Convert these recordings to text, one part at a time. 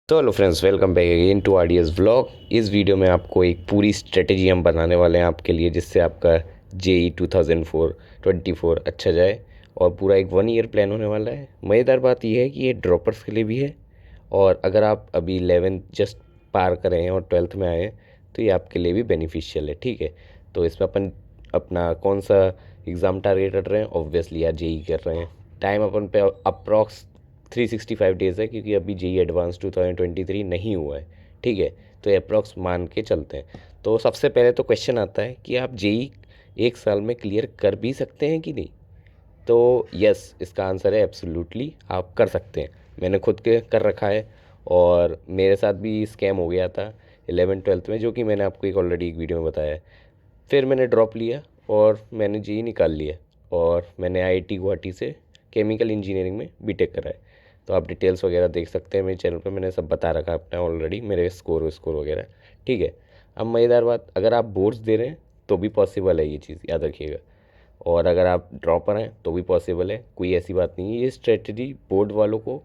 तो hello friends, welcome back again to RDS vlog. इस वीडियो में आपको एक पूरी स्ट्रेटेजी हम बनाने वाले हैं आपके लिए, जिससे आपका जेई 2024 अच्छा जाए। और पूरा एक 1 ईयर प्लान होने वाला है। मज़ेदार बात यह है कि ये ड्रॉपर्स के लिए भी है, और अगर आप अभी 11th जस्ट पार करें हैं और 12th में आए हैं तो ये आपके लिए भी बेनिफिशियल है। ठीक है, तो इसमें अपन अपना कौन सा एग्ज़ाम टारगेट कर रहे हैं? ऑब्वियसली यार जेई कर रहे हैं। टाइम अपन पे अप्रॉक्स 365 डेज़ है, क्योंकि अभी जेई एडवांस 2023 नहीं हुआ है। ठीक है, तो अप्रॉक्स मान के चलते हैं। तो सबसे पहले तो क्वेश्चन आता है कि आप जेई एक साल में क्लियर कर भी सकते हैं कि नहीं। तो यस, इसका आंसर है एब्सोल्युटली आप कर सकते हैं। मैंने खुद के कर रखा है, और मेरे साथ भी स्कैम हो गया था 11th-12th में, जो कि मैंने आपको एक ऑलरेडी एक वीडियो में बताया है। फिर मैंने ड्रॉप लिया और मैंने जेई निकाल लिया, और मैंने आईआईटी गुवाहाटी से केमिकल इंजीनियरिंग में बीटेक करा है। तो आप डिटेल्स वगैरह देख सकते हैं मेरे चैनल पे, मैंने सब बता रखा है अपना ऑलरेडी, मेरे स्कोर वगैरह। ठीक है, अब मज़ेदार बात, अगर आप बोर्ड्स दे रहे हैं तो भी पॉसिबल है, ये चीज़ याद रखिएगा। और अगर आप ड्रॉपर हैं तो भी पॉसिबल है, कोई ऐसी बात नहीं है। ये स्ट्रेटजी बोर्ड वालों को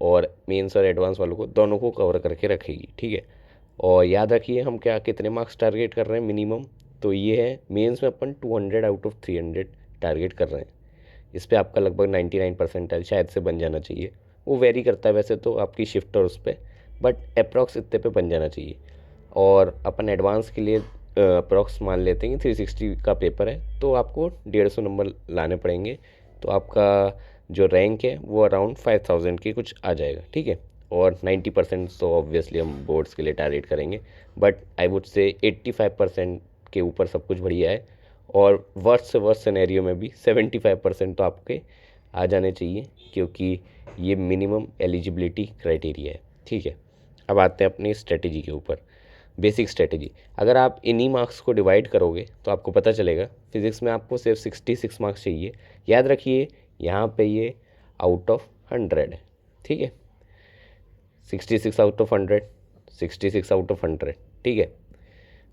और मेंस और एडवांस वालों को दोनों को कवर करके रखेगी। ठीक है, और याद रखिए हम क्या कितने मार्क्स टारगेट कर रहे हैं मिनिमम। तो ये है, मेंस में अपन 200 आउट ऑफ 300 टारगेट कर रहे हैं। इस पे आपका लगभग 99% शायद से बन जाना चाहिए। वो वेरी करता है वैसे तो आपकी शिफ्ट और उस पर, बट अप्रॉक्स इतने पे बन जाना चाहिए। और अपन एडवांस के लिए अप्रॉक्स मान लेते हैं कि 360 का पेपर है, तो आपको 150 नंबर लाने पड़ेंगे। तो आपका जो रैंक है वो अराउंड 5000 के कुछ आ जाएगा। ठीक है, और 90% तो ऑब्वियसली हम बोर्ड्स के लिए टारगेट करेंगे, बट आई वुड से 85% के ऊपर सब कुछ बढ़िया है। और वर्स्ट से वर्स्ट सिनेरियो में भी 75% तो आपके आ जाने चाहिए, क्योंकि ये मिनिमम एलिजिबिलिटी क्राइटेरिया है। ठीक है, अब आते हैं अपनी स्ट्रेटेजी के ऊपर। बेसिक स्ट्रेटेजी, अगर आप इन्हीं मार्क्स को डिवाइड करोगे तो आपको पता चलेगा फिज़िक्स में आपको सिर्फ 66 मार्क्स चाहिए। याद रखिए, यहाँ पे ये आउट ऑफ 100 है। ठीक है, 66 आउट ऑफ 100, 66 आउट ऑफ 100। ठीक है,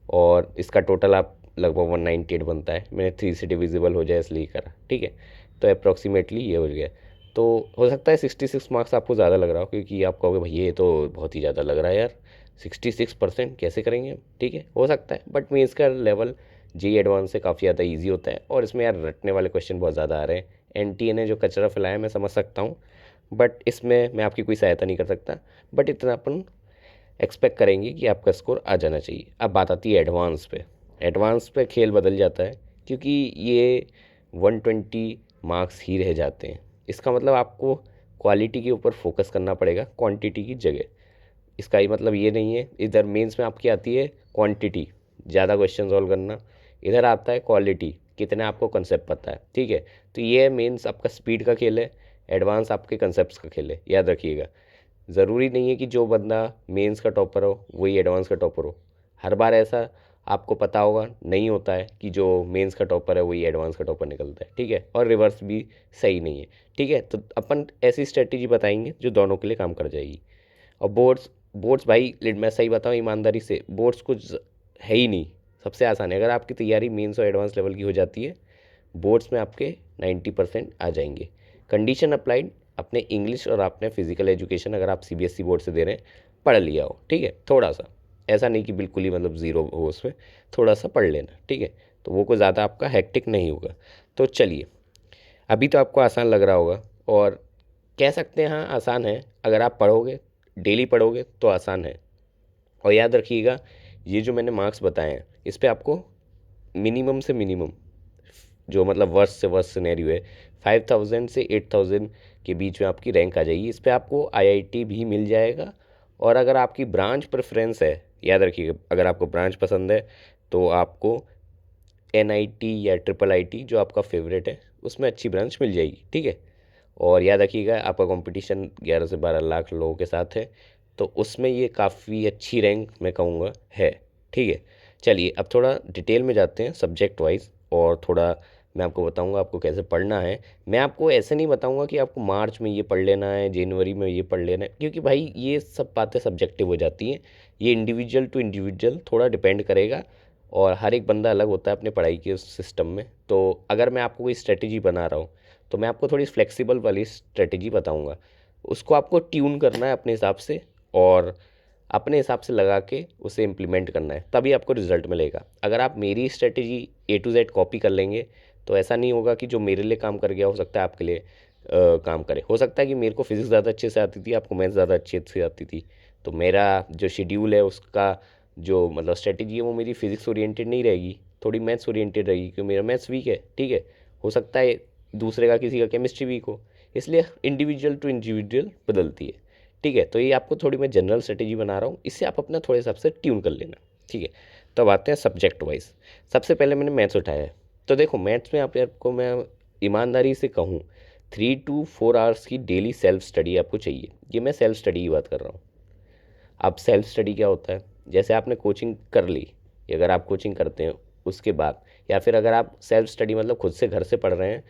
और इसका टोटल आप लगभग 198 बनता है। मैंने 3 से डिविजिबल हो जाए इसलिए करा। ठीक है, तो अप्रॉक्सीमेटली ये हो गया। तो हो सकता है 66 मार्क्स आपको ज़्यादा लग रहा हो, क्योंकि आप कहोगे भैया ये तो बहुत ही ज़्यादा लग रहा है यार, 66% कैसे करेंगे हम। ठीक है, हो सकता है, बट मीन्स का लेवल जी एडवांस से काफ़ी ज़्यादा ईजी होता है, और इसमें यार रटने वाले क्वेश्चन बहुत ज़्यादा आ रहे हैं। एनटीए ने जो कचरा फैलाया मैं समझ सकता हूँ, बट इसमें मैं आपकी कोई सहायता नहीं कर सकता। बट इतना अपन एक्सपेक्ट करेंगे कि आपका स्कोर आ जाना चाहिए। अब बात आती है एडवांस पे। एडवांस पे खेल बदल जाता है, क्योंकि ये 120 मार्क्स ही रह जाते हैं। इसका मतलब आपको क्वालिटी के ऊपर फोकस करना पड़ेगा क्वांटिटी की जगह। इसका ही मतलब ये नहीं है, इधर मेंस में आपकी आती है क्वांटिटी, ज़्यादा क्वेश्चन सॉल्व करना, इधर आता है क्वालिटी, कितने आपको कंसेप्ट पता है। ठीक है, तो ये मेंस आपका स्पीड का खेल है, एडवांस आपके कंसेप्ट का खेल है, याद रखिएगा। ज़रूरी नहीं है कि जो बंदा मेंस का टॉपर हो वही एडवांस का टॉपर हो। हर बार ऐसा आपको पता होगा नहीं होता है कि जो मेंस का टॉपर है वही एडवांस का टॉपर निकलता है। ठीक है, और रिवर्स भी सही नहीं है। ठीक है, तो अपन ऐसी स्ट्रेटेजी बताएंगे जो दोनों के लिए काम कर जाएगी। और बोर्ड्स बोर्ड्स भाई मैं सही बताऊँ ईमानदारी से, बोर्ड्स कुछ है ही नहीं, सबसे आसान है। अगर आपकी तैयारी मेंस और एडवांस लेवल की हो जाती है, बोर्ड्स में आपके 90% आ जाएंगे। कंडीशन अप्लाइड, अपने इंग्लिश और आपने फिजिकल एजुकेशन अगर आप सीबीएसई बोर्ड से दे रहे हैं पढ़ लिया हो। ठीक है, थोड़ा सा, ऐसा नहीं कि बिल्कुल ही मतलब ज़ीरो हो उसमें, थोड़ा सा पढ़ लेना। ठीक है, तो वो कोई ज़्यादा आपका हेक्टिक नहीं होगा। तो चलिए, अभी तो आपको आसान लग रहा होगा, और कह सकते हैं हाँ आसान है। अगर आप पढ़ोगे, डेली पढ़ोगे तो आसान है। और याद रखिएगा, ये जो मैंने मार्क्स बताए हैं इस पे आपको मिनिमम से मिनिमम, जो मतलब वर्स्ट से वर्स्ट सिनेरियो है, 5000 से 8000 के बीच में आपकी रैंक आ जाएगी। इस पे आपको आईआईटी भी मिल जाएगा। और अगर आपकी ब्रांच प्रेफरेंस है, याद रखिएगा, अगर आपको ब्रांच पसंद है तो आपको एनआईटी या ट्रिपल आईटी जो आपका फेवरेट है उसमें अच्छी ब्रांच मिल जाएगी। ठीक है, और याद रखिएगा आपका कंपटीशन 11 से 12 लाख लोगों के साथ है, तो उसमें ये काफ़ी अच्छी रैंक मैं कहूँगा है। ठीक है, चलिए अब थोड़ा डिटेल में जाते हैं सब्जेक्ट वाइज, और थोड़ा मैं आपको बताऊंगा आपको कैसे पढ़ना है। मैं आपको ऐसे नहीं बताऊंगा कि आपको मार्च में ये पढ़ लेना है, जनवरी में ये पढ़ लेना है, क्योंकि भाई ये सब बातें सब्जेक्टिव हो जाती हैं। ये इंडिविजुअल टू इंडिविजुअल थोड़ा डिपेंड करेगा, और हर एक बंदा अलग होता है अपने पढ़ाई के उस सिस्टम में। तो अगर मैं आपको कोई स्ट्रेटेजी बना रहा हूँ तो मैं आपको थोड़ी फ्लेक्सिबल वाली स्ट्रेटेजी बताऊंगा, उसको आपको ट्यून करना है अपने हिसाब से। और अपने हिसाब से लगा के उसे इम्प्लीमेंट करना है, तभी आपको रिजल्ट मिलेगा। अगर आप मेरी strategy A to Z copy कर लेंगे तो ऐसा नहीं होगा कि जो मेरे लिए काम कर गया हो सकता है आपके लिए काम करे। हो सकता है कि मेरे को फिज़िक्स ज़्यादा अच्छे से आती थी, आपको मैथ्स ज़्यादा अच्छे से आती थी, तो मेरा जो शेड्यूल है उसका जो मतलब स्ट्रेटेजी है वो मेरी फिज़िक्स ओरिएंटेड नहीं रहेगी, थोड़ी मैथ्स ओरिएंटेड रहेगी, क्योंकि मेरा मैथ्स वीक है। ठीक है, हो सकता है दूसरे का किसी का केमिस्ट्री वीक हो, इसलिए इंडिविजुअल टू इंडिविजुअल बदलती है। ठीक है, तो ये आपको थोड़ी मैं जनरल स्ट्रेटेजी बना रहा हूँ, इससे आप अपना थोड़े हिसाब से ट्यून कर लेना। ठीक है, तो अब आते हैं सब्जेक्ट वाइज। सबसे पहले मैंने मैथ्स उठाया है, तो देखो मैथ्स में आपको मैं ईमानदारी से कहूँ 3 to 4 आवर्स की डेली सेल्फ स्टडी आपको चाहिए। ये मैं सेल्फ स्टडी की बात कर रहा हूँ। अब सेल्फ स्टडी क्या होता है, जैसे आपने कोचिंग कर ली, अगर आप कोचिंग करते हैं उसके बाद, या फिर अगर आप सेल्फ स्टडी मतलब खुद से घर से पढ़ रहे हैं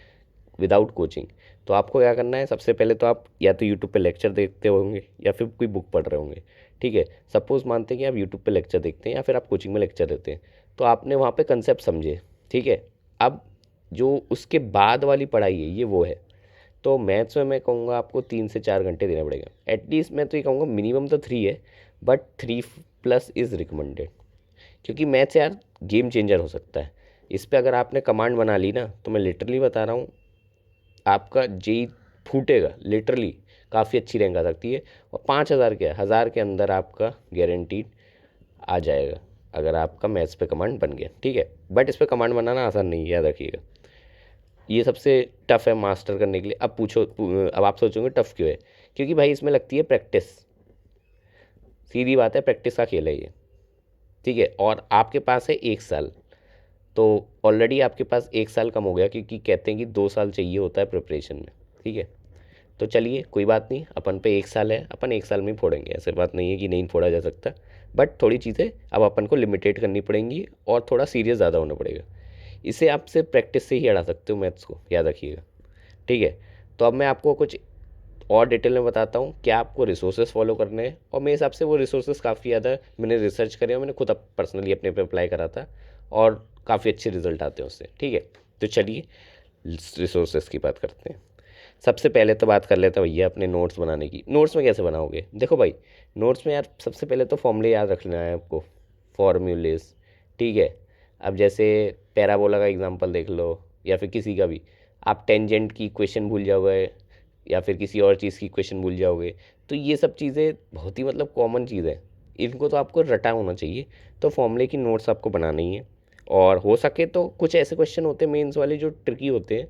विदाउट कोचिंग, तो आपको क्या करना है, सबसे पहले तो आप या तो यूट्यूब पे लेक्चर देखते होंगे या फिर कोई बुक पढ़ रहे होंगे। ठीक है, सपोज़ मानते हैं कि आप यूट्यूब पे लेक्चर देखते हैं या फिर आप कोचिंग में लेक्चर देते हैं, तो आपने वहाँ पे कंसेप्ट समझे। ठीक है, अब जो उसके बाद वाली पढ़ाई है ये वो है। तो मैथ्स में मैं कहूँगा आपको 3 से 4 घंटे देना पड़ेगा एटलीस्ट। मैं तो ये कहूँगा मिनिमम तो 3 है, बट 3+ इज़ रिकमेंडेड, क्योंकि मैथ्स यार गेम चेंजर हो सकता है। इस पे अगर आपने कमांड बना ली ना, तो मैं लिटरली बता रहा हूँ आपका जेई फूटेगा लिटरली, काफ़ी अच्छी रैंक आ सकती है। और 5,000 क्या 1,000 के अंदर आपका गारंटीड आ जाएगा अगर आपका मैथ्स पे कमांड बन गया। ठीक है, बट इस पे कमांड बनाना आसान नहीं है, याद रखिएगा। ये सबसे टफ़ है मास्टर करने के लिए। अब अब आप सोचोगे टफ़ क्यों है, क्योंकि भाई इसमें लगती है प्रैक्टिस, सीधी बात है, प्रैक्टिस का खेल है ये। ठीक है, और आपके पास है 1 साल, तो ऑलरेडी आपके पास 1 साल कम हो गया, क्योंकि कहते हैं कि 2 साल चाहिए होता है प्रिपरेशन में। ठीक है, तो चलिए कोई बात नहीं, अपन पे 1 साल है, अपन 1 साल में ही फोड़ेंगे, ऐसे बात नहीं है कि नहीं फोड़ा जा सकता। बट थोड़ी चीज़ें अब अपन को लिमिटेड करनी पड़ेंगी और थोड़ा सीरियस ज़्यादा होना पड़ेगा। इसे आप सिर्फ प्रैक्टिस से ही हरा सकते हो मैथ्स को, याद रखिएगा। ठीक है, तो अब मैं आपको कुछ और डिटेल में बताता हूँ क्या आपको रिसोर्सेज फॉलो करने हैं, और मेरे हिसाब से वो रिसोर्सेज काफ़ी ज़्यादा मैंने रिसर्च करे और मैंने खुद पर्सनली अपने पे अप्लाई करा था, और काफ़ी अच्छे रिजल्ट आते हैं उससे। ठीक है, तो चलिए रिसोर्सेज की बात करते हैं। सबसे पहले तो बात कर लेते हैं भैया अपने नोट्स बनाने की। नोट्स में कैसे बनाओगे, देखो भाई, नोट्स में यार सबसे पहले तो फॉर्मूले याद रख लेना है आपको, फॉर्मूलेस। ठीक है, अब जैसे पैराबोला का एग्जांपल देख लो, या फिर किसी का भी, आप टेंजेंट की इक्वेशन भूल जाओगे या फिर किसी और चीज़ की इक्वेशन भूल जाओगे, तो ये सब चीज़ें बहुत ही मतलब कॉमन चीज़ है, इनको तो आपको रटा होना चाहिए। तो फॉर्मूले की नोट्स आपको बनाना ही है, और हो सके तो कुछ ऐसे क्वेश्चन होते हैं मेंस वाले जो ट्रिकी होते हैं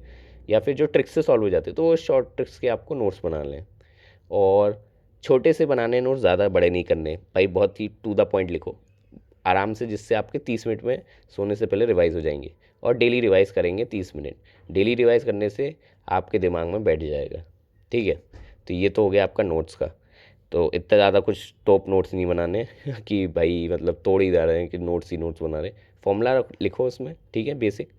या फिर जो ट्रिक्स से सॉल्व हो जाते हैं, तो वो शॉर्ट ट्रिक्स के आपको नोट्स बना लें। और छोटे से बनाने नोट्स, ज़्यादा बड़े नहीं करने भाई, बहुत ही टू द पॉइंट लिखो आराम से, जिससे आपके 30 मिनट में सोने से पहले रिवाइज़ हो जाएंगे। और डेली रिवाइज़ करेंगे 30 मिनट, डेली रिवाइज़ करने से आपके दिमाग में बैठ जाएगा। ठीक है, तो ये तो हो गया आपका नोट्स का। तो इतना ज़्यादा कुछ टॉप नोट्स नहीं बनाने कि भाई मतलब तोड़ ही जा रहे हैं कि नोट्स ही नोट्स बना रहे हैं। फॉर्मूला लिखो उसमें, ठीक है, बेसिक,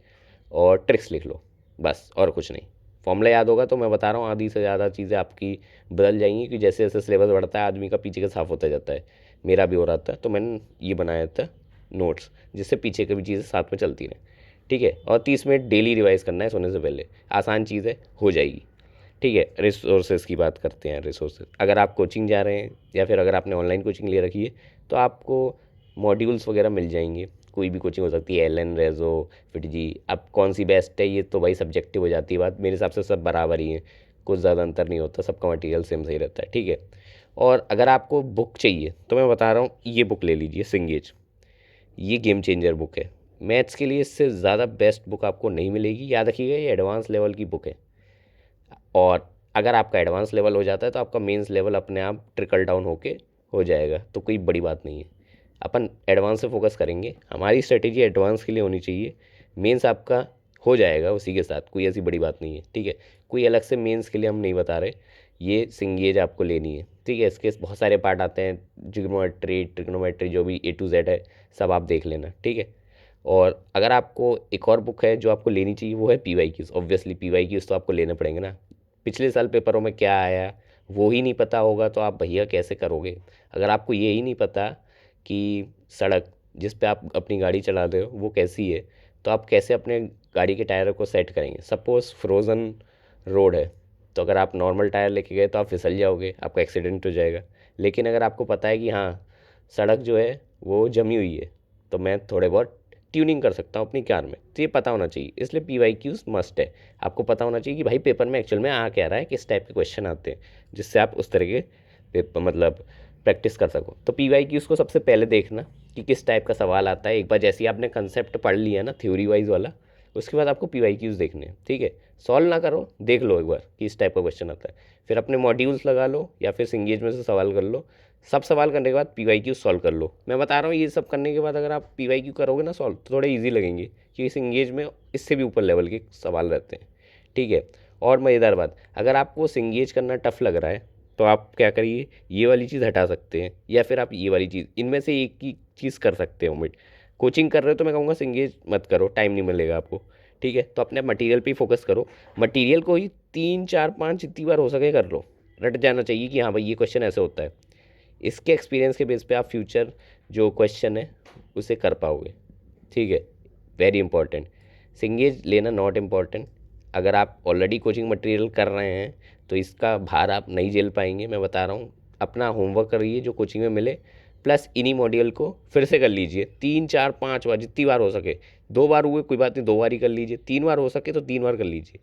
और ट्रिक्स लिख लो, बस और कुछ नहीं। फॉर्मूला याद होगा तो मैं बता रहा हूँ आधी से ज़्यादा चीज़ें आपकी बदल जाएंगी, कि जैसे जैसे सिलेबस बढ़ता है आदमी का पीछे का साफ होता जाता है। मेरा भी हो रहा था, तो मैंने ये बनाया था नोट्स, जिससे पीछे की भी चीज़ें साथ में चलती रहें। ठीक है, और 30 मिनट डेली रिवाइज़ करना है सोने से पहले, आसान चीज़ है, हो जाएगी। ठीक है, रिसोर्सेज की बात करते हैं। रिसोर्सेज, अगर आप कोचिंग जा रहे हैं या फिर अगर आपने ऑनलाइन कोचिंग ले रखी है, तो आपको मॉड्यूल्स वगैरह मिल जाएंगे। कोई भी कोचिंग हो सकती है, एलन, रेजो, फिटजी। अब कौन सी बेस्ट है ये तो भाई सब्जेक्टिव हो जाती है बात, मेरे हिसाब से सब बराबर ही हैं, कुछ ज़्यादा अंतर नहीं होता, सबका मटेरियल सेम सही रहता है। ठीक है, और अगर आपको बुक चाहिए तो मैं बता रहा हूँ ये बुक ले लीजिए, सिंगेज। ये गेम चेंजर बुक है मैथ्स के लिए, इससे ज़्यादा बेस्ट बुक आपको नहीं मिलेगी। याद रखिएगा ये एडवांस लेवल की बुक है, और अगर आपका एडवांस लेवल हो जाता है तो आपका मेंस लेवल अपने आप ट्रिकल डाउन होके हो जाएगा, तो कोई बड़ी बात नहीं है। अपन एडवांस से फोकस करेंगे, हमारी स्ट्रेटेजी एडवांस के लिए होनी चाहिए, मेंस आपका हो जाएगा उसी के साथ, कोई ऐसी बड़ी बात नहीं है। ठीक है, कोई अलग से मेंस के लिए हम नहीं बता रहे, ये सिंगेज आपको लेनी है। ठीक है, इसके बहुत सारे पार्ट आते हैं, जिग्नोमेट्री, ट्रिग्नोमेट्री, जो भी A to Z है सब आप देख लेना। ठीक है, और अगर आपको एक और बुक है जो आपको लेनी चाहिए, वो है PYQs। ऑब्वियसली PYQs तो आपको लेने पड़ेंगे ना, पिछले साल पेपरों में क्या आया वो ही नहीं पता होगा तो आप भैया कैसे करोगे। अगर आपको ये ही नहीं पता कि सड़क जिस पे आप अपनी गाड़ी चला रहे हो वो कैसी है, तो आप कैसे अपने गाड़ी के टायरों को सेट करेंगे। सपोज़ फ्रोज़न रोड है, तो अगर आप नॉर्मल टायर लेके गए तो आप फिसल जाओगे, आपका एक्सीडेंट हो जाएगा। लेकिन अगर आपको पता है कि हाँ सड़क जो है वो जमी हुई है, तो मैं थोड़े बहुत ट्यूनिंग कर सकता हूँ अपनी कार में, तो ये पता होना चाहिए। इसलिए PYQs मस्ट है। आपको पता होना चाहिए कि भाई पेपर में एक्चुअल में आ क्या रहा है, किस टाइप के क्वेश्चन आते हैं, जिससे आप उस तरह के पेपर मतलब प्रैक्टिस कर सको। तो PYQs को सबसे पहले देखना कि किस टाइप का सवाल आता है। एक बार जैसे ही आपने कंसेप्ट पढ़ लिया ना थ्योरी वाइज वाला, उसके बाद आपको PYQs देखने हैं, ठीक है। सॉल्व ना करो, देख लो एक बार कि इस टाइप का क्वेश्चन आता है, फिर अपने मॉड्यूल्स लगा लो या फिर सिंगेज में से सवाल कर लो। सब सवाल करने के बाद PYQ सॉल्व कर लो। मैं बता रहा हूँ ये सब करने के बाद अगर आप PYQ करोगे ना सॉल्व, तो थोड़े ईजी लगेंगे, क्योंकि सिंगेज में इससे भी ऊपर लेवल के सवाल रहते हैं, ठीक है। और मज़ेदार बात, अगर आपको सिंगेज करना टफ लग रहा है तो आप क्या करिए, ये वाली चीज़ हटा सकते हैं, या फिर आप ये वाली चीज़, इनमें से एक ही चीज़ कर सकते हो। मिट कोचिंग कर रहे हो तो मैं कहूँगा सिंगेज मत करो, टाइम नहीं मिलेगा आपको, ठीक है। तो अपने मटेरियल पे ही फोकस करो। मटेरियल को ही 3 4 5 जितनी बार हो सके कर लो। रट जाना चाहिए कि हाँ भाई ये क्वेश्चन ऐसे होता है। इसके एक्सपीरियंस के बेस पे आप फ्यूचर जो क्वेश्चन है उसे कर पाओगे, ठीक है। वेरी इंपॉर्टेंट, सिंगेज लेना नॉट इम्पॉर्टेंट। अगर आप ऑलरेडी कोचिंग मटेरियल कर रहे हैं तो इसका भार आप नहीं झेल पाएंगे। मैं बता रहा हूँ, अपना होमवर्क करिए जो कोचिंग में मिले, प्लस इन्हीं मॉड्यूल को फिर से कर लीजिए 3 4 5 बार, जितनी बार हो सके। 2 बार हुए कोई बात नहीं, 2 बार ही कर लीजिए। 3 बार हो सके तो 3 बार कर लीजिए।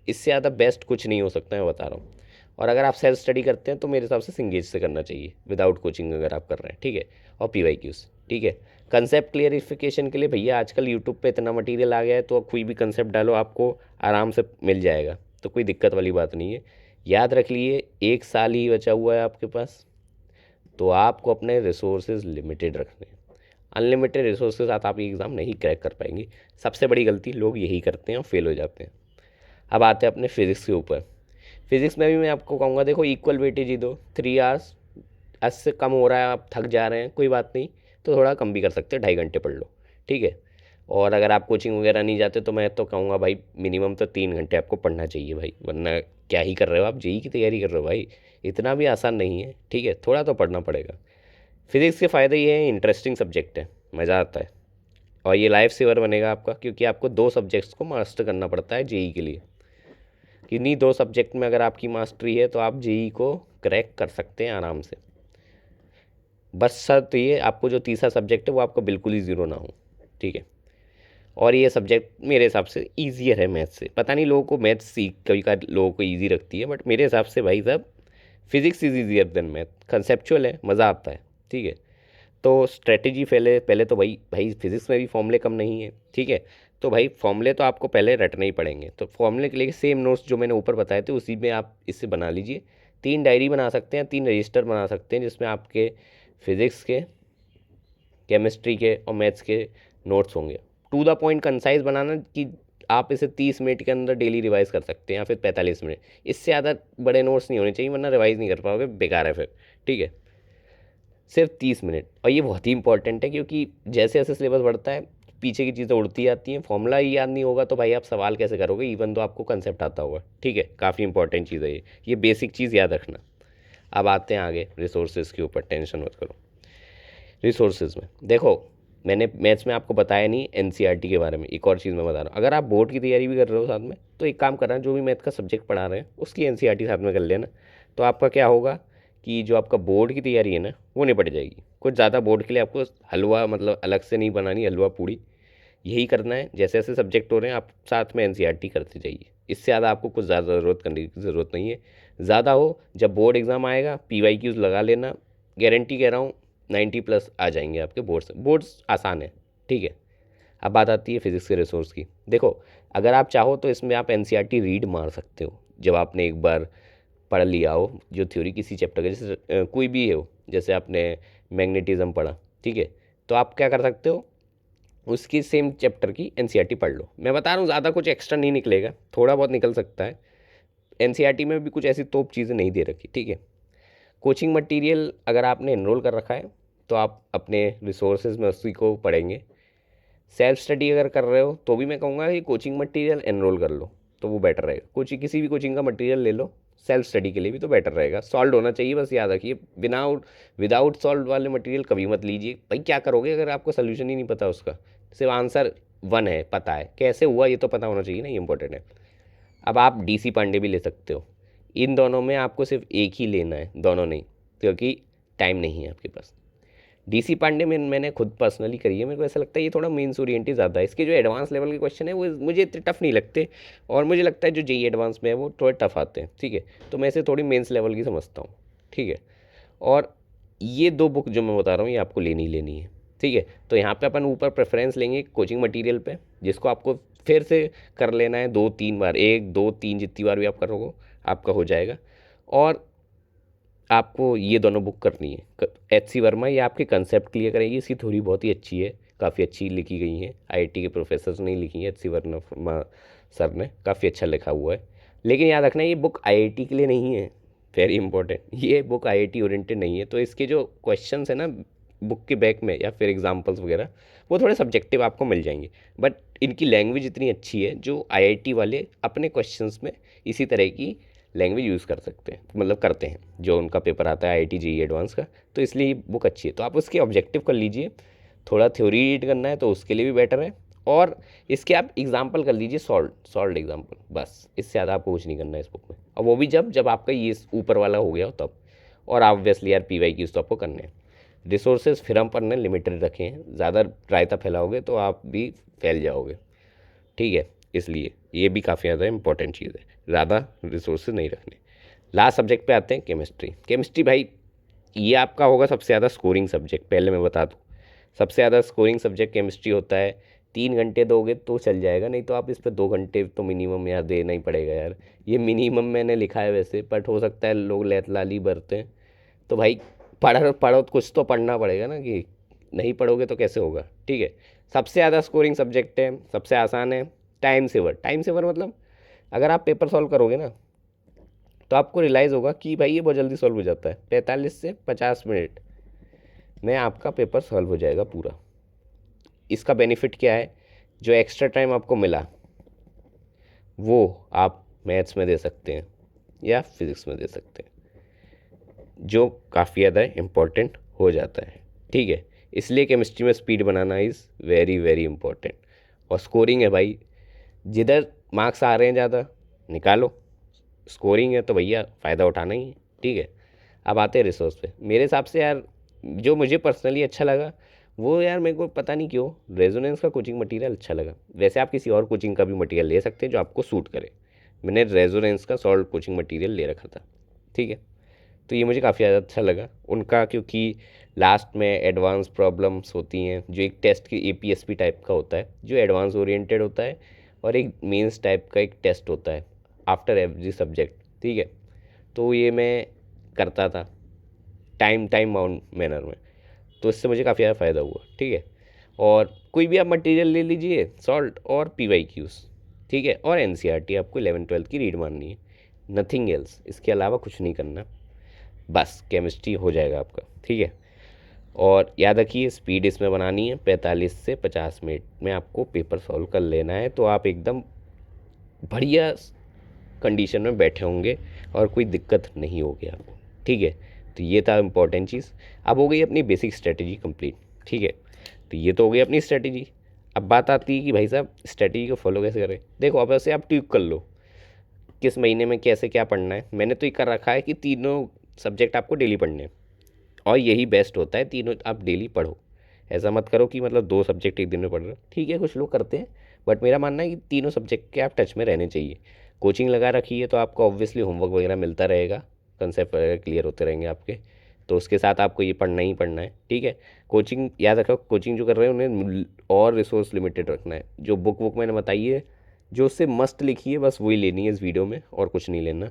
इससे ज़्यादा बेस्ट कुछ नहीं हो सकता, मैं बता रहा हूँ। और अगर आप सेल्फ स्टडी करते हैं तो मेरे हिसाब से सिंगेज से करना चाहिए, विदाउट कोचिंग अगर आप कर रहे हैं, ठीक है। और PYQs, ठीक है। कंसेप्ट क्लियरिफिकेशन के लिए भैया आजकल यूट्यूब पे इतना मटेरियल आ गया है, तो कोई भी कंसेप्ट डालो आपको आराम से मिल जाएगा, तो कोई दिक्कत वाली बात नहीं है। याद रख लिए 1 साल ही बचा हुआ है आपके पास, तो आपको अपने रिसोर्सेज लिमिटेड रखने हैं। अनलिमिटेड रिसोर्स के साथ आप ये एग्ज़ाम नहीं क्रैक कर पाएंगे। सबसे बड़ी गलती लोग यही करते हैं और फेल हो जाते हैं। अब आते हैं अपने फिज़िक्स के ऊपर। फिज़िक्स में भी मैं आपको कहूँगा, देखो इक्वल वेटेज ही दो। 3 आवर्स 10 से कम हो रहा है, आप थक जा रहे हैं, कोई बात नहीं, तो थोड़ा कम भी कर सकते हैं, 2.5 घंटे पढ़ लो, ठीक है। और अगर आप कोचिंग वगैरह नहीं जाते तो मैं तो कहूँगा भाई मिनिमम तो 3 घंटे आपको पढ़ना चाहिए भाई, वरना क्या ही कर रहे हो आप, JEE की तैयारी कर रहे हो भाई, इतना भी आसान नहीं है, ठीक है। थोड़ा तो पढ़ना पड़ेगा। फिज़िक्स के फ़ायदे ये हैं, इंटरेस्टिंग सब्जेक्ट है, मज़ा आता है, और ये लाइफ सेवर बनेगा आपका, क्योंकि आपको 2 सब्जेक्ट्स को मास्टर करना पड़ता है JEE के लिए। किन्हीं 2 सब्जेक्ट में अगर आपकी मास्टरी है तो आप JEE को क्रैक कर सकते हैं आराम से। बस शर्त ये, आपको जो तीसरा सब्जेक्ट है वो आपका बिल्कुल ही ज़ीरो ना हो, ठीक है। और ये सब्जेक्ट मेरे हिसाब से ईजियर है मैथ्स से। पता नहीं लोगों को मैथ्स सीख कभी का लोगों को ईजी रखती है, बट मेरे हिसाब से भाई साहब physics is easier than math. Conceptual है, मज़ा आता है, ठीक है। तो स्ट्रेटेजी पहले पहले तो भाई भाई फिज़िक्स में भी फॉर्मूले कम नहीं है, ठीक है। तो भाई फॉर्मूले तो आपको पहले रटने ही पड़ेंगे। तो फॉर्मूले के लिए सेम नोट्स जो मैंने ऊपर बताए थे उसी में आप इससे बना लीजिए। 3 डायरी बना सकते हैं, 3 रजिस्टर बना सकते हैं, जिसमें आपके फिज़िक्स के, केमिस्ट्री के और मैथ्स के नोट्स होंगे। टू द पॉइंट कंसाइज बनाना कि आप इसे 30 मिनट के अंदर डेली रिवाइज कर सकते हैं, या फिर 45 मिनट। इससे ज़्यादा बड़े नोट्स नहीं होने चाहिए, वरना रिवाइज नहीं कर पाओगे, बेकार है फिर, ठीक है। सिर्फ 30 मिनट, और ये बहुत ही इंपॉर्टेंट है, क्योंकि जैसे जैसे सिलेबस बढ़ता है पीछे की चीज़ें उड़ती जाती हैं। फॉर्मूला ही याद नहीं होगा तो भाई आप सवाल कैसे करोगे, इवन तो आपको कंसेप्ट आता होगा, ठीक है। काफ़ी इंपॉर्टेंट चीज़ है ये बेसिक चीज़ याद रखना। अब आते हैं आगे रिसोर्सेज के ऊपर, टेंशन मत करो। रिसोर्सेज में देखो, मैंने मैथ्स में आपको बताया नहीं NCERT के बारे में। एक और चीज़ मैं बता रहा हूँ, अगर आप बोर्ड की तैयारी भी कर रहे हो साथ में, तो एक काम करना, जो भी मैथ का सब्जेक्ट पढ़ा रहे हैं उसकी NCERT साथ में कर लेना। तो आपका क्या होगा कि जो आपका बोर्ड की तैयारी है ना वो निपट जाएगी। कुछ ज़्यादा बोर्ड के लिए आपको हलवा मतलब अलग से नहीं बनानी, हलवा पूड़ी यही करना है। जैसे जैसे सब्जेक्ट हो रहे हैं आप साथ में NCERT करते जाइए। इससे ज़्यादा आपको कुछ ज़्यादा ज़रूरत करने की ज़रूरत नहीं है। ज़्यादा हो जब बोर्ड एग्ज़ाम आएगा PYQs लगा लेना, गारंटी कह रहा हूँ 90+ आ जाएंगे आपके बोर्ड्स। बोर्ड्स आसान है, ठीक है। अब बात आती है फिज़िक्स के रिसोर्स की। देखो, अगर आप चाहो तो इसमें आप NCERT रीड मार सकते हो, जब आपने एक बार पढ़ लिया हो जो थ्योरी किसी चैप्टर का, जैसे कोई भी हो, जैसे आपने मैग्नेटिज्म पढ़ा, ठीक है। तो आप क्या कर सकते हो, उसकी सेम चैप्टर की NCERT पढ़ लो। मैं बता रहा हूँ ज़्यादा कुछ एक्स्ट्रा नहीं निकलेगा, थोड़ा बहुत निकल सकता है। NCERT में भी कुछ ऐसी तोप चीज़ें नहीं दे रखी, ठीक है। कोचिंग मटेरियल अगर आपने एनरोल कर रखा है तो आप अपने रिसोर्सेज में उसी को पढ़ेंगे। सेल्फ स्टडी अगर कर रहे हो तो भी मैं कहूँगा कि कोचिंग मटेरियल एनरोल कर लो, तो वो बेटर रहेगा। कोचिंग किसी भी कोचिंग का मटेरियल ले लो, सेल्फ स्टडी के लिए भी तो बेटर रहेगा। सॉल्व होना चाहिए, बस याद रखिए। विदाउट सॉल्व वाले मटेरियल कभी मत लीजिए भाई। क्या करोगे अगर आपको सोल्यूशन ही नहीं पता उसका, सिर्फ आंसर 1 है पता है, कैसे हुआ ये तो पता होना चाहिए ना, ये इंपॉर्टेंट है। अब आप DC पांडे भी ले सकते हो। इन दोनों में आपको सिर्फ एक ही लेना है, दोनों नहीं, क्योंकि टाइम नहीं है आपके पास। डीसी पांडे में मैंने खुद पर्सनली करी है, मेरे को ऐसा लगता है ये थोड़ा मेंस ओरिएंटेड ज़्यादा है। इसके जो एडवांस लेवल के क्वेश्चन है वो मुझे इतने टफ नहीं लगते, और मुझे लगता है जो जेई एडवांस में है वो थोड़े टफ आते हैं, ठीक है। तो मैं इसे थोड़ी मेंस लेवल की समझता हूँ, ठीक है। और ये 2 बुक जो मैं बता रहा हूँ ये आपको लेनी लेनी है, ठीक है। तो यहाँ पे अपन ऊपर प्रेफरेंस लेंगे कोचिंग मटेरियल पे, जिसको आपको फिर से कर लेना है 2-3 बार, 1-2-3 जितनी बार भी आप करोगे आपका हो जाएगा। और आपको ये दोनों बुक करनी है। एच सी वर्मा ये आपके कंसेप्ट क्लियर करेगी, इसकी थ्योरी बहुत ही अच्छी है, काफ़ी अच्छी लिखी गई है, आईआईटी के प्रोफेसर ने लिखी है, एच सी वर्मा सर ने, काफ़ी अच्छा लिखा हुआ है। लेकिन याद रखना ये बुक आईआईटी के लिए नहीं है, वेरी इंपॉर्टेंट, ये बुक आईआईटी ओरिएंटेड नहीं है। तो इसके जो क्वेश्चंस है ना बुक के बैक में या फिर एग्जाम्पल्स वगैरह वो थोड़े सब्जेक्टिव आपको मिल जाएंगे, बट इनकी लैंग्वेज इतनी अच्छी है जो आईआईटी वाले अपने क्वेश्चंस में इसी तरह की लैंग्वेज यूज़ कर सकते हैं, मतलब करते हैं, जो उनका पेपर आता है आईआईटी जेईई एडवांस का। तो इसलिए ये बुक अच्छी है, तो आप उसके ऑब्जेक्टिव कर लीजिए। थोड़ा थ्योरी रीड करना है तो उसके लिए भी बेटर है, और इसके आप एग्जाम्पल कर लीजिए, सॉल्ड एग्जाम्पल, बस इससे ज़्यादा आपको कुछ नहीं करना है इस बुक में। और वो भी जब आपका ये ऊपर वाला हो गया हो तब। और ऑब्वियसली यार पीवाई की तो आपको करने हैं। रिसोर्सेज फिर हम पढ़ने लिमिटेड रखे हैं, ज़्यादा रायता फैलाओगे तो आप भी फैल जाओगे, ठीक है। इसलिए ये भी काफ़ी ज़्यादा इंपॉर्टेंट चीज़ है, ज़्यादा रिसोर्सेज नहीं रखने। लास्ट सब्जेक्ट पे आते हैं, केमिस्ट्री भाई ये आपका होगा सबसे ज़्यादा स्कोरिंग सब्जेक्ट, पहले मैं बता दूँ। सबसे ज़्यादा स्कोरिंग सब्जेक्ट केमिस्ट्री होता है। 3 घंटे दोगे तो चल जाएगा, नहीं तो आप इस पर 2 घंटे तो मिनिमम यार देना ही पड़ेगा यार। ये मिनिमम मैंने लिखा है वैसे, बट हो सकता है लोग लैतलाली बरते हैं। तो भाई पढ़ो पढ़ो, कुछ तो पढ़ना पड़ेगा ना, कि नहीं पढ़ोगे तो कैसे होगा, ठीक है। सबसे ज़्यादा स्कोरिंग सब्जेक्ट है, सबसे आसान है। टाइम सेवर मतलब अगर आप पेपर सॉल्व करोगे ना तो आपको रियलाइज़ होगा कि भाई ये बहुत जल्दी सॉल्व हो जाता है, 45 से 50 मिनट में आपका पेपर सॉल्व हो जाएगा पूरा। इसका बेनिफिट क्या है, जो एक्स्ट्रा टाइम आपको मिला वो आप मैथ्स में दे सकते हैं या फिज़िक्स में दे सकते हैं, जो काफ़ी ज़्यादा इम्पोर्टेंट हो जाता है, ठीक है। इसलिए केमिस्ट्री में speed banana is very very important. और स्कोरिंग है भाई, जिधर मार्क्स आ रहे हैं ज़्यादा निकालो, स्कोरिंग है तो भैया फ़ायदा उठाना ही है, ठीक है। अब आते हैं रिसोर्स पे। मेरे हिसाब से यार जो मुझे पर्सनली अच्छा लगा वो, यार मेरे को पता नहीं क्यों रेजोनेंस का कोचिंग मटेरियल अच्छा लगा। वैसे आप किसी और कोचिंग का भी मटेरियल ले सकते हैं जो आपको सूट करे। मैंने रेजोनेंस का सॉल्व कोचिंग मटेरियल ले रखा था, ठीक है। तो ये मुझे काफ़ी ज़्यादा अच्छा लगा उनका, क्योंकि लास्ट में एडवांस प्रॉब्लम्स होती हैं, जो एक टेस्ट की एपीएसपी टाइप का होता है जो एडवांस ओरिएंटेड होता है, और एक मेंस टाइप का एक टेस्ट होता है आफ्टर एवरी सब्जेक्ट, ठीक है। तो ये मैं करता था टाइम बाउंड मैनर में, तो इससे मुझे काफ़ी ज़्यादा फ़ायदा हुआ, ठीक है। और कोई भी आप मटेरियल ले लीजिए, सॉल्ट और पीवाई क्यूज़, ठीक है, और एनसीईआरटी आपको 11-12 की रीड मारनी है, नथिंग एल्स, इसके अलावा कुछ नहीं करना, बस केमिस्ट्री हो जाएगा आपका, ठीक है। और याद रखिए स्पीड इसमें बनानी है, 45 से 50 मिनट में आपको पेपर सॉल्व कर लेना है, तो आप एकदम बढ़िया कंडीशन में बैठे होंगे और कोई दिक्कत नहीं होगी आपको, ठीक है। तो ये था इम्पोर्टेंट चीज़। अब हो गई अपनी बेसिक स्ट्रेटजी कंप्लीट, ठीक है। तो ये तो हो गई अपनी स्ट्रेटजी। अब बात आती है कि भाई साहब स्ट्रेटजी को फॉलो कैसे करें। देखो अब ऐसे आप ट्यूब कर लो, किस महीने में कैसे क्या पढ़ना है। मैंने तो ये कर रखा है कि तीनों सब्जेक्ट आपको डेली पढ़ने हैं, और यही बेस्ट होता है, तीनों आप डेली पढ़ो। ऐसा मत करो कि मतलब 2 सब्जेक्ट एक दिन में पढ़ रहे हो, ठीक है कुछ लोग करते हैं, बट मेरा मानना है कि तीनों सब्जेक्ट के आप टच में रहने चाहिए। कोचिंग लगा रखी है तो आपको ऑब्वियसली होमवर्क वगैरह मिलता रहेगा, कंसेप्ट वगैरह क्लियर होते रहेंगे आपके, तो उसके साथ आपको ये पढ़ना ही पढ़ना है, ठीक है। कोचिंग याद रखो, कोचिंग जो कर रहे हैं उन्हें और रिसोर्स लिमिटेड रखना है। जो बुक मैंने बताई है, जो उससे मस्त लिखी है बस वही लेनी है इस वीडियो में, और कुछ नहीं लेना,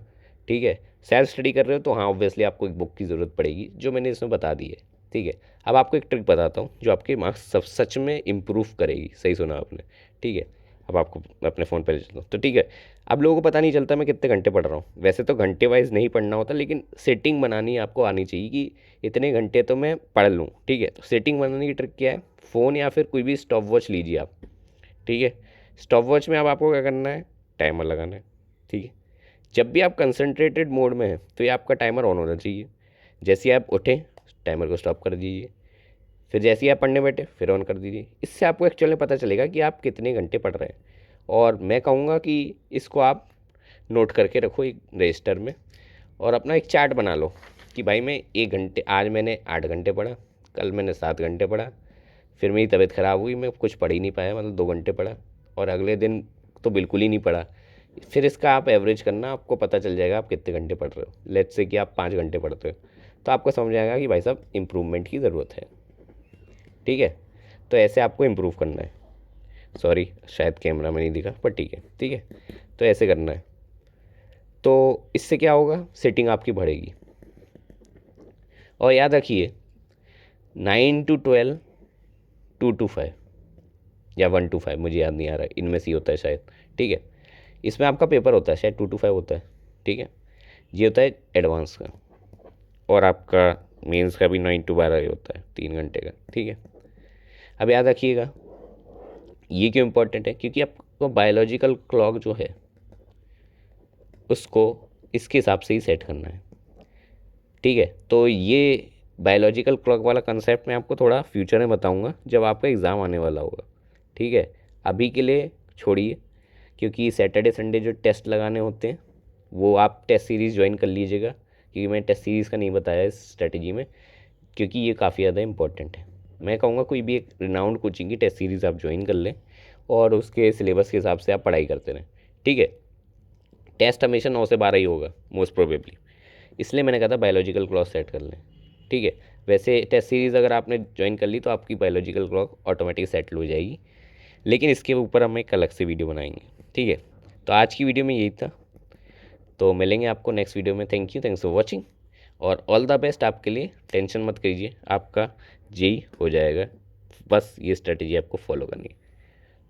ठीक है। सेल्फ स्टडी कर रहे हो तो हाँ ऑब्वियसली आपको एक बुक की ज़रूरत पड़ेगी, जो मैंने इसमें बता दी है, ठीक है। अब आपको एक ट्रिक बताता हूँ जो आपके मार्क्स सब सच में इम्प्रूव करेगी, सही सुना आपने, ठीक है। अब आपको अपने फ़ोन पर ले चलता हूँ, तो ठीक है। अब लोगों को पता नहीं चलता मैं कितने घंटे पढ़ रहा हूँ, वैसे तो घंटे वाइज नहीं पढ़ना होता, लेकिन सेटिंग बनानी आपको आनी चाहिए कि इतने घंटे तो मैं पढ़ लूँ, ठीक है। तो सेटिंग बनाने की ट्रिक क्या है, फ़ोन या फिर कोई भी स्टॉप वॉच लीजिए आप, ठीक है। स्टॉप वॉच में अब आपको क्या करना है, टाइमर लगाना है, ठीक है। जब भी आप कंसंट्रेटेड मोड में हैं तो ये आपका टाइमर ऑन होना चाहिए। जैसे ही आप उठें टाइमर को स्टॉप कर दीजिए, फिर जैसे ही आप पढ़ने बैठे फिर ऑन कर दीजिए। इससे आपको एक्चुअली में पता चलेगा कि आप कितने घंटे पढ़ रहे हैं। और मैं कहूँगा कि इसको आप नोट करके रखो एक रजिस्टर में, और अपना एक चार्ट बना लो कि भाई मैं 1 घंटे, आज मैंने 8 घंटे पढ़ा, कल मैंने 7 घंटे पढ़ा, फिर मेरी तबीयत ख़राब हुई, मैं कुछ पढ़ ही नहीं पाया, मतलब 2 घंटे पढ़ा, और अगले दिन तो बिल्कुल ही नहीं पढ़ा। फिर इसका आप एवरेज करना, आपको पता चल जाएगा आप कितने घंटे पढ़ रहे हो। लेट्स से कि आप 5 घंटे पढ़ते हो, तो आपको समझ आएगा कि भाई साहब इम्प्रूवमेंट की ज़रूरत है। ठीक है, तो ऐसे आपको इम्प्रूव करना है। सॉरी, शायद कैमरा में नहीं दिखा, पर ठीक है, ठीक है, तो ऐसे करना है। तो इससे क्या होगा, सेटिंग आपकी बढ़ेगी। और याद रखिए 9 to 12, 2 to 5 या 1 to 5, मुझे याद नहीं आ रहा है, इनमें से ही होता है शायद। ठीक है, इसमें आपका पेपर होता है, शायद 2 to 5 होता है। ठीक है, ये होता है एडवांस का, और आपका मेंस का भी 9 to 12 ही होता है, 3 घंटे का। ठीक है, अब याद रखिएगा ये क्यों इम्पोर्टेंट है, क्योंकि आपको बायोलॉजिकल क्लॉक जो है उसको इसके हिसाब से ही सेट करना है। ठीक है, तो ये बायोलॉजिकल क्लॉक वाला कंसेप्ट मैं आपको थोड़ा फ्यूचर में बताऊंगा जब आपका एग्ज़ाम आने वाला होगा। ठीक है, अभी के लिए छोड़िए, क्योंकि सैटरडे संडे जो टेस्ट लगाने होते हैं वो आप टेस्ट सीरीज़ ज्वाइन कर लीजिएगा, क्योंकि मैं टेस्ट सीरीज़ का नहीं बताया इस स्ट्रेटजी में, क्योंकि ये काफ़ी ज़्यादा इंपॉर्टेंट है। मैं कहूँगा कोई भी एक रिनाउंड कोचिंग की टेस्ट सीरीज़ आप ज्वाइन कर लें और उसके सिलेबस के हिसाब से आप पढ़ाई करते रहें। ठीक है, टेस्ट हमेशा 9 से 12 ही होगा मोस्ट प्रोबेबली, इसलिए मैंने कहा था बायोलॉजिकल क्लॉक सेट कर लें। ठीक है, वैसे टेस्ट सीरीज़ अगर आपने ज्वाइन कर ली तो आपकी बायोलॉजिकल क्लॉक ऑटोमेटिक सेट हो जाएगी, लेकिन इसके ऊपर हम एक अलग से वीडियो बनाएंगे। ठीक है, तो आज की वीडियो में यही था, तो मिलेंगे आपको नेक्स्ट वीडियो में। Thank you, thanks for watching, और ऑल द बेस्ट आपके लिए। टेंशन मत कीजिए, आपका जेई हो जाएगा, बस ये स्ट्रेटजी आपको फॉलो करनी है।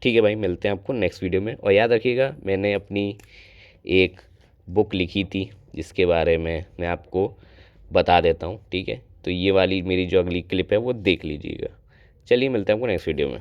ठीक है भाई, मिलते हैं आपको नेक्स्ट वीडियो में। और याद रखिएगा मैंने अपनी एक बुक लिखी थी जिसके बारे में मैं आपको बता देता हूँ। ठीक है, तो ये वाली मेरी जो अगली क्लिप है वो देख लीजिएगा। चलिए, मिलते हैं आपको नेक्स्ट वीडियो में।